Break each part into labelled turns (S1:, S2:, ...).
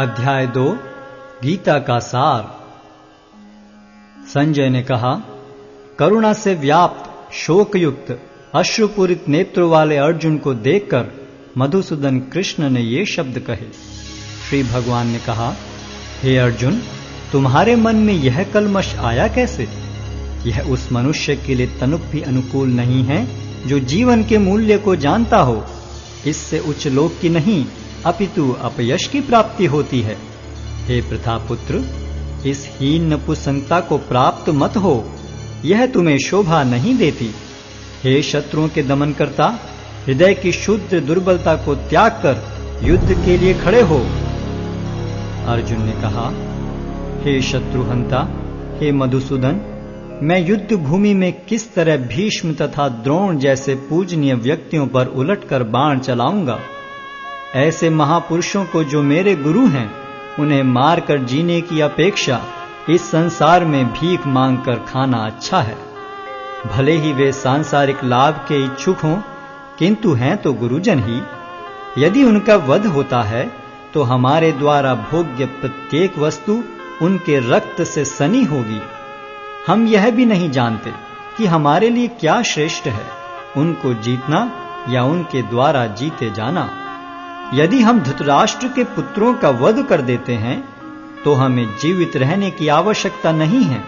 S1: अध्याय 2 गीता का सार। संजय ने कहा, करुणा से व्याप्त शोकयुक्त अश्रुपूरित नेत्रों वाले अर्जुन को देखकर मधुसूदन कृष्ण ने ये शब्द कहे। श्री भगवान ने कहा, हे अर्जुन, तुम्हारे मन में यह कलमश आया कैसे? यह उस मनुष्य के लिए तनुक भी अनुकूल नहीं है जो जीवन के मूल्य को जानता हो। इससे उच्च लोक की नहीं अपितु अपयश की प्राप्ति होती है। हे प्रथापुत्र, इस हीन नपुंसकता को प्राप्त मत हो, यह तुम्हें शोभा नहीं देती। हे शत्रुओं के दमन करता, हृदय की शुद्ध दुर्बलता को त्याग कर युद्ध के लिए खड़े हो। अर्जुन ने कहा, हे शत्रुहंता, हे मधुसूदन, मैं युद्ध भूमि में किस तरह भीष्म तथा द्रोण जैसे पूजनीय व्यक्तियों पर उलटकर बाण चलाऊंगा? ऐसे महापुरुषों को जो मेरे गुरु हैं, उन्हें मारकर जीने की अपेक्षा इस संसार में भीख मांगकर खाना अच्छा है। भले ही वे सांसारिक लाभ के इच्छुक हों, किंतु हैं तो गुरुजन ही। यदि उनका वध होता है तो हमारे द्वारा भोग्य प्रत्येक वस्तु उनके रक्त से सनी होगी। हम यह भी नहीं जानते कि हमारे लिए क्या श्रेष्ठ है, उनको जीतना या उनके द्वारा जीते जाना। यदि हम धृतराष्ट्र के पुत्रों का वध कर देते हैं तो हमें जीवित रहने की आवश्यकता नहीं है,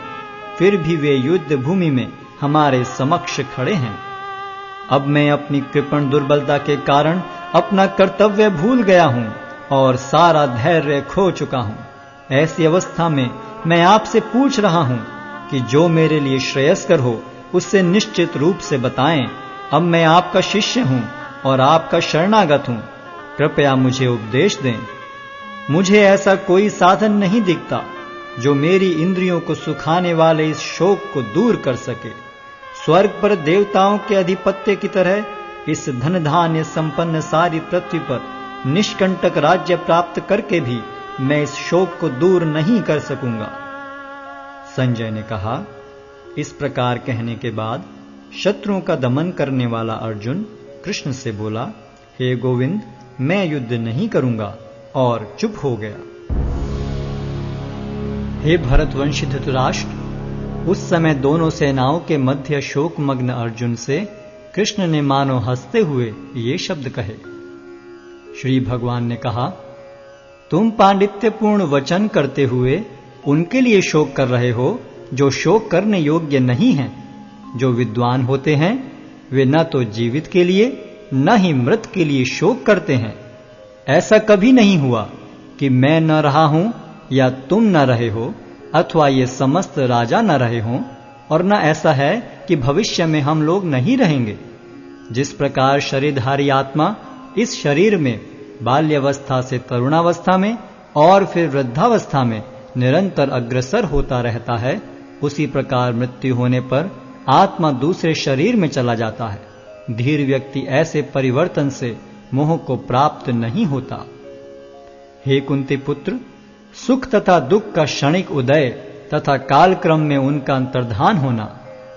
S1: फिर भी वे युद्ध भूमि में हमारे समक्ष खड़े हैं। अब मैं अपनी कृपण दुर्बलता के कारण अपना कर्तव्य भूल गया हूं और सारा धैर्य खो चुका हूं। ऐसी अवस्था में मैं आपसे पूछ रहा हूं कि जो मेरे लिए श्रेयस्कर हो उससे निश्चित रूप से बताएं। अब मैं आपका शिष्य हूं और आपका शरणागत हूं, कृपया मुझे उपदेश दें। मुझे ऐसा कोई साधन नहीं दिखता जो मेरी इंद्रियों को सुखाने वाले इस शोक को दूर कर सके। स्वर्ग पर देवताओं के अधिपत्य की तरह इस धन धान्य संपन्न सारी पृथ्वी पर निष्कंटक राज्य प्राप्त करके भी मैं इस शोक को दूर नहीं कर सकूंगा। संजय ने कहा, इस प्रकार कहने के बाद शत्रुओं का दमन करने वाला अर्जुन कृष्ण से बोला, हे गोविंद, मैं युद्ध नहीं करूंगा, और चुप हो गया। हे भरतवंशी धृतराष्ट्र, उस समय दोनों सेनाओं के मध्य शोकमग्न अर्जुन से कृष्ण ने मानो हंसते हुए ये शब्द कहे। श्री भगवान ने कहा, तुम पांडित्यपूर्ण वचन करते हुए उनके लिए शोक कर रहे हो जो शोक करने योग्य नहीं हैं। जो विद्वान होते हैं वे न तो जीवित के लिए न ही मृत के लिए शोक करते हैं। ऐसा कभी नहीं हुआ कि मैं न रहा हूं या तुम न रहे हो, अथवा ये समस्त राजा न रहे हों, और न ऐसा है कि भविष्य में हम लोग नहीं रहेंगे। जिस प्रकार शरीरधारी आत्मा इस शरीर में बाल्यावस्था से तरुणावस्था में और फिर वृद्धावस्था में निरंतर अग्रसर होता रहता है, उसी प्रकार मृत्यु होने पर आत्मा दूसरे शरीर में चला जाता है। धीर व्यक्ति ऐसे परिवर्तन से मोह को प्राप्त नहीं होता। हे कुंती पुत्र, सुख तथा दुख का क्षणिक उदय तथा कालक्रम में उनका अंतर्धान होना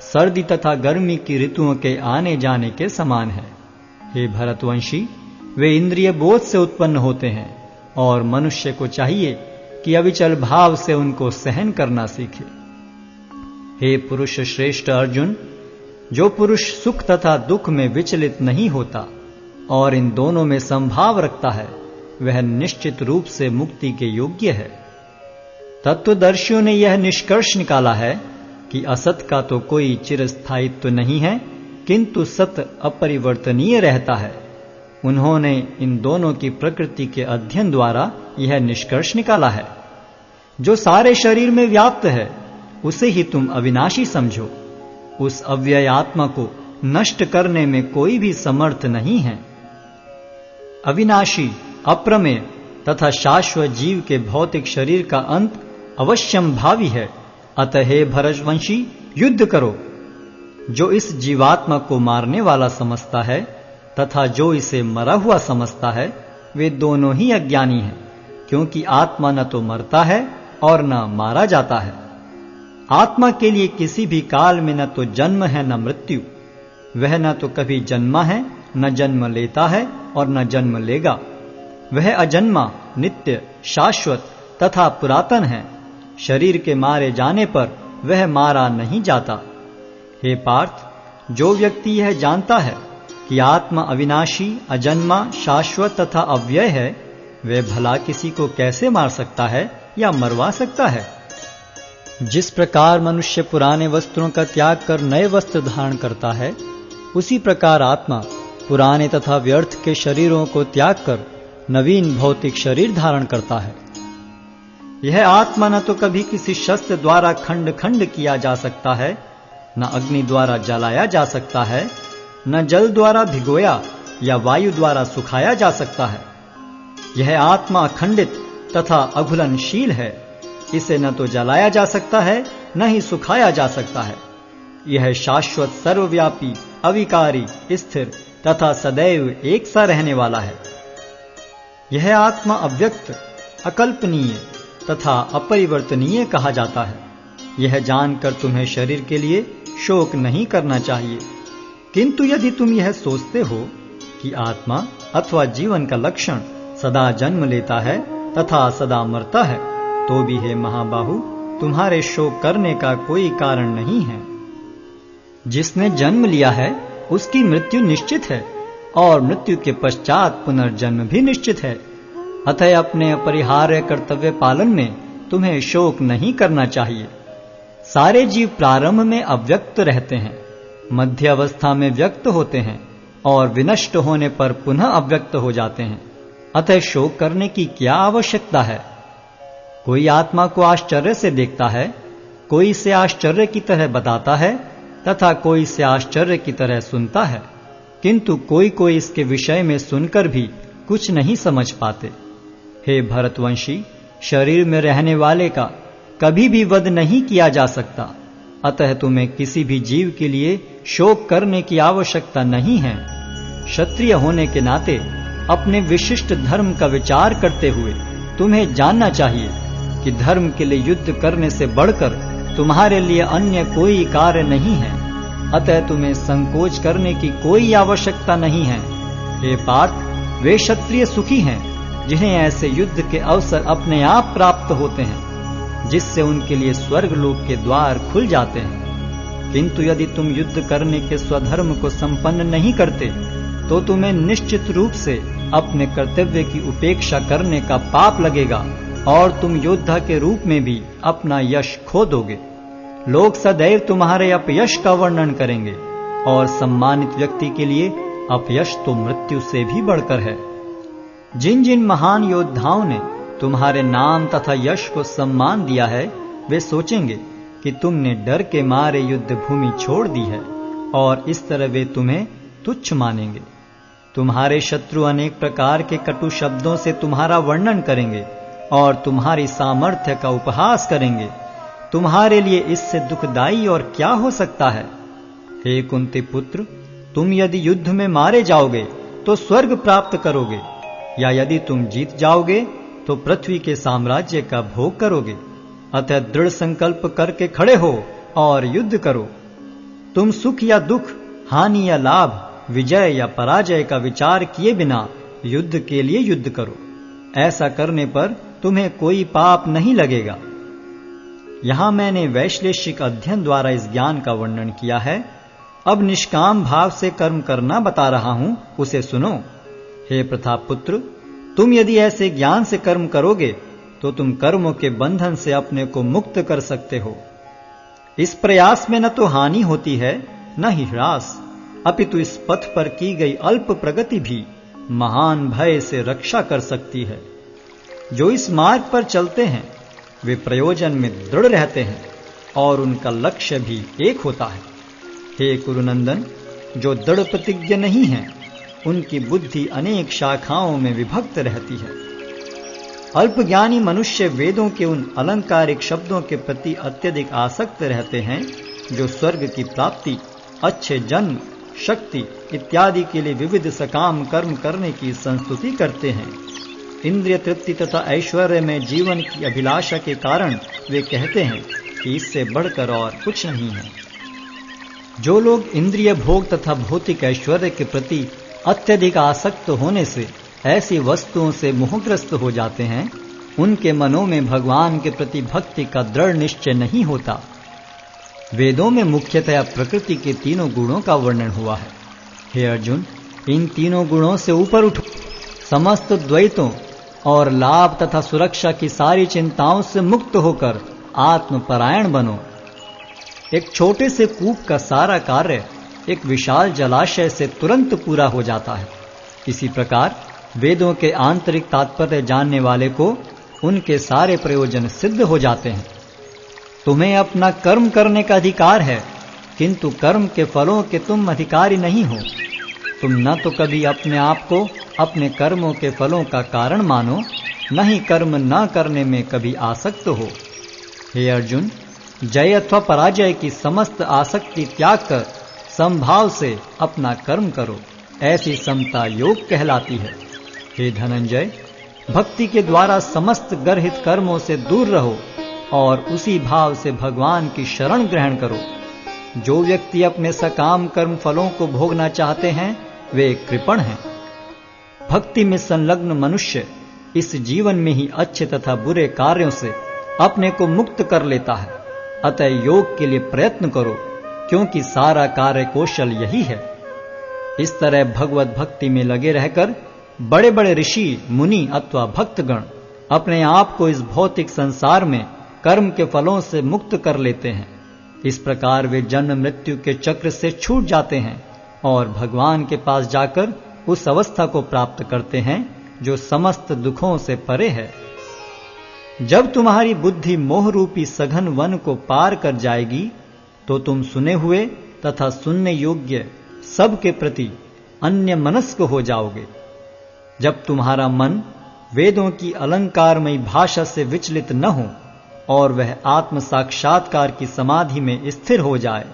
S1: सर्दी तथा गर्मी की ऋतुओं के आने जाने के समान है। हे भरतवंशी, वे इंद्रिय बोध से उत्पन्न होते हैं और मनुष्य को चाहिए कि अविचल भाव से उनको सहन करना सीखे। हे पुरुष श्रेष्ठ अर्जुन, जो पुरुष सुख तथा दुख में विचलित नहीं होता और इन दोनों में संभाव रखता है, वह निश्चित रूप से मुक्ति के योग्य है। तत्वदर्शियों ने यह निष्कर्ष निकाला है कि असत का तो कोई चिरस्थायित्व नहीं है, किंतु सत अपरिवर्तनीय रहता है। उन्होंने इन दोनों की प्रकृति के अध्ययन द्वारा यह निष्कर्ष निकाला है। जो सारे शरीर में व्याप्त है उसे ही तुम अविनाशी समझो। उस अव्यय आत्मा को नष्ट करने में कोई भी समर्थ नहीं है। अविनाशी, अप्रमेय तथा शाश्वत जीव के भौतिक शरीर का अंत अवश्यम भावी है। अतः हे भरतवंशी, युद्ध करो। जो इस जीवात्मा को मारने वाला समझता है तथा जो इसे मरा हुआ समझता है, वे दोनों ही अज्ञानी हैं, क्योंकि आत्मा न तो मरता है और न मारा जाता है। आत्मा के लिए किसी भी काल में न तो जन्म है न मृत्यु। वह न तो कभी जन्मा है, न जन्म लेता है और न जन्म लेगा। वह अजन्मा, नित्य, शाश्वत तथा पुरातन है। शरीर के मारे जाने पर वह मारा नहीं जाता। हे पार्थ, जो व्यक्ति यह जानता है कि आत्मा अविनाशी, अजन्मा, शाश्वत तथा अव्यय है, वह भला किसी को कैसे मार सकता है या मरवा सकता है? जिस प्रकार मनुष्य पुराने वस्त्रों का त्याग कर नए वस्त्र धारण करता है, उसी प्रकार आत्मा पुराने तथा व्यर्थ के शरीरों को त्याग कर नवीन भौतिक शरीर धारण करता है। यह आत्मा न तो कभी किसी शस्त्र द्वारा खंड खंड किया जा सकता है, न अग्नि द्वारा जलाया जा सकता है, न जल द्वारा भिगोया या वायु द्वारा सुखाया जा सकता है। यह आत्मा अखंडित तथा अघुलनशील है। इसे न तो जलाया जा सकता है, न ही सुखाया जा सकता है। यह शाश्वत, सर्वव्यापी, अविकारी, स्थिर तथा सदैव एक सा रहने वाला है। यह आत्मा अव्यक्त, अकल्पनीय तथा अपरिवर्तनीय कहा जाता है। यह जानकर तुम्हें शरीर के लिए शोक नहीं करना चाहिए। किंतु यदि तुम यह सोचते हो कि आत्मा अथवा जीवन का लक्षण सदा जन्म लेता है तथा सदा मरता है, तो भी हे महाबाहु, तुम्हारे शोक करने का कोई कारण नहीं है। जिसने जन्म लिया है उसकी मृत्यु निश्चित है और मृत्यु के पश्चात पुनर्जन्म भी निश्चित है। अतः अपने अपरिहार्य कर्तव्य पालन में तुम्हें शोक नहीं करना चाहिए। सारे जीव प्रारंभ में अव्यक्त रहते हैं, मध्य अवस्था में व्यक्त होते हैं और विनष्ट होने पर पुनः अव्यक्त हो जाते हैं। अतः शोक करने की क्या आवश्यकता है? कोई आत्मा को आश्चर्य से देखता है, कोई इसे आश्चर्य की तरह बताता है तथा कोई इसे आश्चर्य की तरह सुनता है, किंतु कोई कोई इसके विषय में सुनकर भी कुछ नहीं समझ पाते। हे भरतवंशी, शरीर में रहने वाले का कभी भी वध नहीं किया जा सकता। अतः तुम्हें किसी भी जीव के लिए शोक करने की आवश्यकता नहीं है। क्षत्रिय होने के नाते अपने विशिष्ट धर्म का विचार करते हुए तुम्हें जानना चाहिए कि धर्म के लिए युद्ध करने से बढ़कर तुम्हारे लिए अन्य कोई कार्य नहीं है। अतः तुम्हें संकोच करने की कोई आवश्यकता नहीं है। हे पार्थ, वे क्षत्रिय सुखी हैं जिन्हें ऐसे युद्ध के अवसर अपने आप प्राप्त होते हैं, जिससे उनके लिए स्वर्ग लोक के द्वार खुल जाते हैं। किंतु यदि तुम युद्ध करने के स्वधर्म को संपन्न नहीं करते, तो तुम्हें निश्चित रूप से अपने कर्तव्य की उपेक्षा करने का पाप लगेगा और तुम योद्धा के रूप में भी अपना यश खो दोगे। लोग सदैव तुम्हारे अपयश का वर्णन करेंगे और सम्मानित व्यक्ति के लिए अपयश तो मृत्यु से भी बढ़कर है। जिन जिन महान योद्धाओं ने तुम्हारे नाम तथा यश को सम्मान दिया है, वे सोचेंगे कि तुमने डर के मारे युद्ध भूमि छोड़ दी है और इस तरह वे तुम्हें तुच्छ मानेंगे। तुम्हारे शत्रु अनेक प्रकार के कटु शब्दों से तुम्हारा वर्णन करेंगे और तुम्हारी सामर्थ्य का उपहास करेंगे। तुम्हारे लिए इससे दुखदाई और क्या हो सकता है? हे कुंती पुत्र, तुम यदि युद्ध में मारे जाओगे तो स्वर्ग प्राप्त करोगे, या यदि तुम जीत जाओगे तो पृथ्वी के साम्राज्य का भोग करोगे। अतः दृढ़ संकल्प करके खड़े हो और युद्ध करो। तुम सुख या दुख, हानि या लाभ, विजय या पराजय का विचार किए बिना युद्ध के लिए युद्ध करो। ऐसा करने पर तुम्हें कोई पाप नहीं लगेगा। यहां मैंने वैश्लेषिक अध्ययन द्वारा इस ज्ञान का वर्णन किया है। अब निष्काम भाव से कर्म करना बता रहा हूं, उसे सुनो। हे प्रतापपुत्र, तुम यदि ऐसे ज्ञान से कर्म करोगे तो तुम कर्मों के बंधन से अपने को मुक्त कर सकते हो। इस प्रयास में न तो हानि होती है न ही ह्रास, अपितु इस पथ पर की गई अल्प प्रगति भी महान भय से रक्षा कर सकती है। जो इस मार्ग पर चलते हैं वे प्रयोजन में दृढ़ रहते हैं और उनका लक्ष्य भी एक होता है। हे कुरुनंदन, जो दृढ़ प्रतिज्ञ नहीं है उनकी बुद्धि अनेक शाखाओं में विभक्त रहती है। अल्पज्ञानी मनुष्य वेदों के उन अलंकारिक शब्दों के प्रति अत्यधिक आसक्त रहते हैं जो स्वर्ग की प्राप्ति, अच्छे जन्म, शक्ति इत्यादि के लिए विविध सकाम कर्म करने की संस्तुति करते हैं। इंद्रिय तृप्ति तथा ऐश्वर्य में जीवन की अभिलाषा के कारण वे कहते हैं कि इससे बढ़कर और कुछ नहीं है। जो लोग इंद्रिय भोग तथा भौतिक ऐश्वर्य के प्रति अत्यधिक आसक्त होने से ऐसी वस्तुओं से मोहग्रस्त हो जाते हैं, उनके मनों में भगवान के प्रति भक्ति का दृढ़ निश्चय नहीं होता। वेदों में मुख्यतया प्रकृति के तीनों गुणों का वर्णन हुआ है। हे अर्जुन, इन तीनों गुणों से ऊपर उठो, समस्त द्वैतों और लाभ तथा सुरक्षा की सारी चिंताओं से मुक्त होकर आत्मपरायण बनो। एक छोटे से कूप का सारा कार्य एक विशाल जलाशय से तुरंत पूरा हो जाता है। इसी प्रकार वेदों के आंतरिक तात्पर्य जानने वाले को उनके सारे प्रयोजन सिद्ध हो जाते हैं। तुम्हें अपना कर्म करने का अधिकार है, किंतु कर्म के फलों के तुम अधिकारी नहीं हो। तुम न तो कभी अपने आप को अपने कर्मों के फलों का कारण मानो, न ही कर्म न करने में कभी आसक्त हो। हे अर्जुन, जय अथवा पराजय की समस्त आसक्ति त्याग कर समभाव से अपना कर्म करो, ऐसी समता योग कहलाती है। हे धनंजय, भक्ति के द्वारा समस्त गर्हित कर्मों से दूर रहो और उसी भाव से भगवान की शरण ग्रहण करो। जो व्यक्ति अपने सकाम कर्म फलों को भोगना चाहते हैं, वे कृपण हैं। भक्ति में संलग्न मनुष्य इस जीवन में ही अच्छे तथा बुरे कार्यों से अपने को मुक्त कर लेता है। अतः योग के लिए प्रयत्न करो, क्योंकि सारा कार्य कौशल यही है। इस तरह भगवत भक्ति में लगे रहकर बड़े बड़े ऋषि, मुनि अथवा भक्तगण अपने आप को इस भौतिक संसार में कर्म के फलों से मुक्त कर लेते हैं। इस प्रकार वे जन्म मृत्यु के चक्र से छूट जाते हैं और भगवान के पास जाकर उस अवस्था को प्राप्त करते हैं जो समस्त दुखों से परे है। जब तुम्हारी बुद्धि मोह रूपी सघन वन को पार कर जाएगी, तो तुम सुने हुए तथा सुनने योग्य सब के प्रति अन्य मनस्क हो जाओगे। जब तुम्हारा मन वेदों की अलंकारमयी भाषा से विचलित न हो और वह आत्म साक्षात्कार की समाधि में स्थिर हो जाए,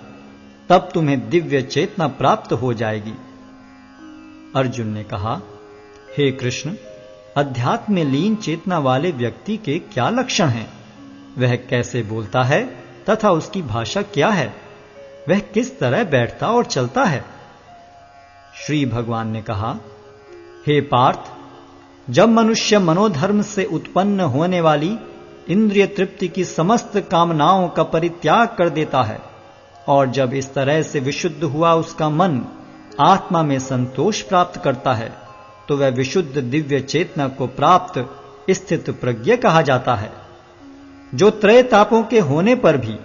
S1: तब तुम्हें दिव्य चेतना प्राप्त हो जाएगी। अर्जुन ने कहा, हे कृष्ण, अध्यात्म में लीन चेतना वाले व्यक्ति के क्या लक्षण हैं? वह कैसे बोलता है तथा उसकी भाषा क्या है? वह किस तरह बैठता और चलता है? श्री भगवान ने कहा, हे पार्थ, जब मनुष्य मनोधर्म से उत्पन्न होने वाली इंद्रिय तृप्ति की समस्त कामनाओं का परित्याग कर देता है और जब इस तरह से विशुद्ध हुआ उसका मन आत्मा में संतोष प्राप्त करता है, तो वह विशुद्ध दिव्य चेतना को प्राप्त स्थित प्रज्ञ कहा जाता है। जो त्रय तापों के होने पर भी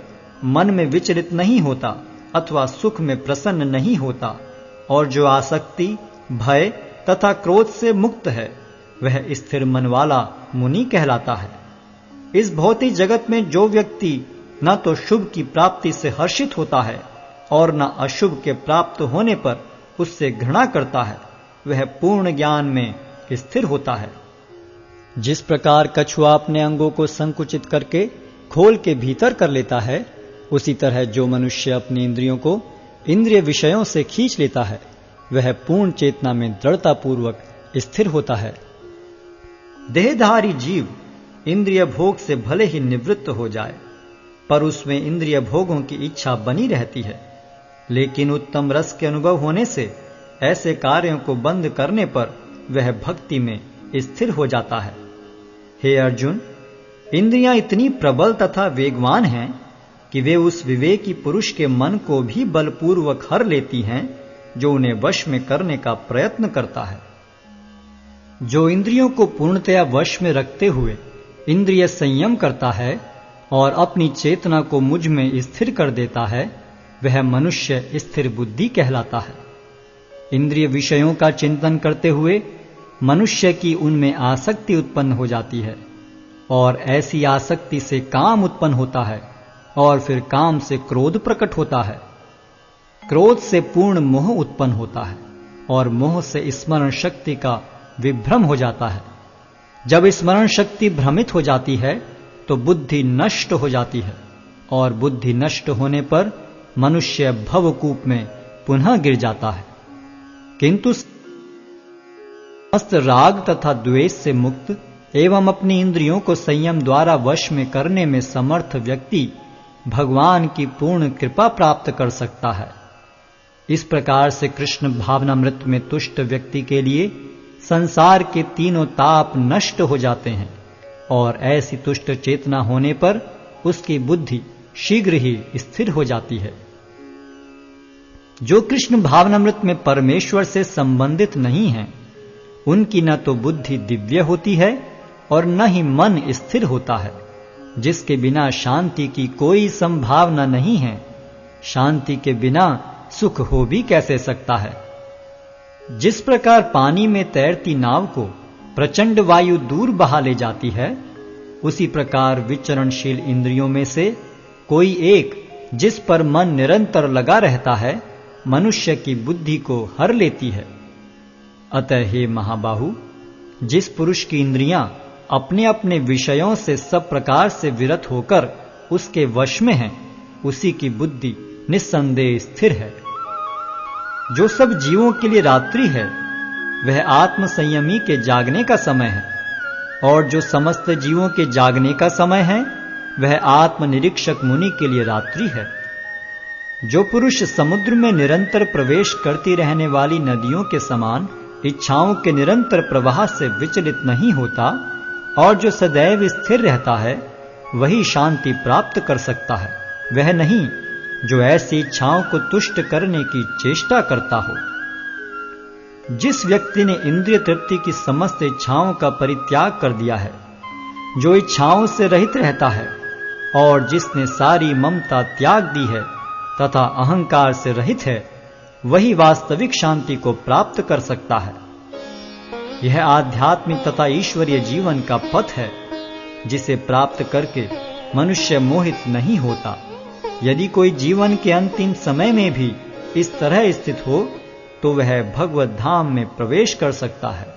S1: मन में विचलित नहीं होता अथवा सुख में प्रसन्न नहीं होता और जो आसक्ति, भय तथा क्रोध से मुक्त है, वह स्थिर मन वाला मुनि कहलाता है। इस भौतिक जगत में जो व्यक्ति न तो शुभ की प्राप्ति से हर्षित होता है और न अशुभ के प्राप्त होने पर उससे घृणा करता है, वह पूर्ण ज्ञान में स्थिर होता है। जिस प्रकार कछुआ अपने अंगों को संकुचित करके खोल के भीतर कर लेता है, उसी तरह जो मनुष्य अपनी इंद्रियों को इंद्रिय विषयों से खींच लेता है, वह पूर्ण चेतना में दृढ़ता पूर्वक स्थिर होता है। देहधारी जीव इंद्रिय भोग से भले ही निवृत्त हो जाए, पर उसमें इंद्रिय भोगों की इच्छा बनी रहती है। लेकिन उत्तम रस के अनुभव होने से ऐसे कार्यों को बंद करने पर वह भक्ति में स्थिर हो जाता है। हे अर्जुन, इंद्रियां इतनी प्रबल तथा वेगवान हैं कि वे उस विवेकी पुरुष के मन को भी बलपूर्वक हर लेती हैं जो उन्हें वश में करने का प्रयत्न करता है। जो इंद्रियों को पूर्णतया वश में रखते हुए इंद्रिय संयम करता है और अपनी चेतना को मुझ में स्थिर कर देता है, वह मनुष्य स्थिर बुद्धि कहलाता है। इंद्रिय विषयों का चिंतन करते हुए मनुष्य की उनमें आसक्ति उत्पन्न हो जाती है और ऐसी आसक्ति से काम उत्पन्न होता है और फिर काम से क्रोध प्रकट होता है। क्रोध से पूर्ण मोह उत्पन्न होता है और मोह से स्मरण शक्ति का विभ्रम हो जाता है। जब स्मरण शक्ति भ्रमित हो जाती है तो बुद्धि नष्ट हो जाती है और बुद्धि नष्ट होने पर मनुष्य भवकूप में पुनः गिर जाता है। किंतु समस्त राग तथा द्वेष से मुक्त एवं अपनी इंद्रियों को संयम द्वारा वश में करने में समर्थ व्यक्ति भगवान की पूर्ण कृपा प्राप्त कर सकता है। इस प्रकार से कृष्ण भावनामृत में तुष्ट व्यक्ति के लिए संसार के तीनों ताप नष्ट हो जाते हैं और ऐसी तुष्ट चेतना होने पर उसकी बुद्धि शीघ्र ही स्थिर हो जाती है। जो कृष्ण भावनामृत में परमेश्वर से संबंधित नहीं हैं, उनकी न तो बुद्धि दिव्य होती है और न ही मन स्थिर होता है, जिसके बिना शांति की कोई संभावना नहीं है। शांति के बिना सुख हो भी कैसे सकता है। जिस प्रकार पानी में तैरती नाव को प्रचंड वायु दूर बहा ले जाती है, उसी प्रकार विचरणशील इंद्रियों में से कोई एक जिस पर मन निरंतर लगा रहता है, मनुष्य की बुद्धि को हर लेती है। अतः हे महाबाहु, जिस पुरुष की इंद्रियां अपने अपने विषयों से सब प्रकार से विरत होकर उसके वश में हैं, उसी की बुद्धि निस्संदेह स्थिर है। जो सब जीवों के लिए रात्रि है, वह आत्म संयमी के जागने का समय है, और जो समस्त जीवों के जागने का समय है, वह आत्मनिरीक्षक मुनि के लिए रात्रि है। जो पुरुष समुद्र में निरंतर प्रवेश करती रहने वाली नदियों के समान इच्छाओं के निरंतर प्रवाह से विचलित नहीं होता और जो सदैव स्थिर रहता है, वही शांति प्राप्त कर सकता है, वह नहीं जो ऐसी इच्छाओं को तुष्ट करने की चेष्टा करता हो। जिस व्यक्ति ने इंद्रिय तृप्ति की समस्त इच्छाओं का परित्याग कर दिया है, जो इच्छाओं से रहित रहता है और जिसने सारी ममता त्याग दी है तथा अहंकार से रहित है, वही वास्तविक शांति को प्राप्त कर सकता है। यह आध्यात्मिक तथा ईश्वरीय जीवन का पथ है, जिसे प्राप्त करके मनुष्य मोहित नहीं होता। यदि कोई जीवन के अंतिम समय में भी इस तरह स्थित हो, तो वह भगवत धाम में प्रवेश कर सकता है।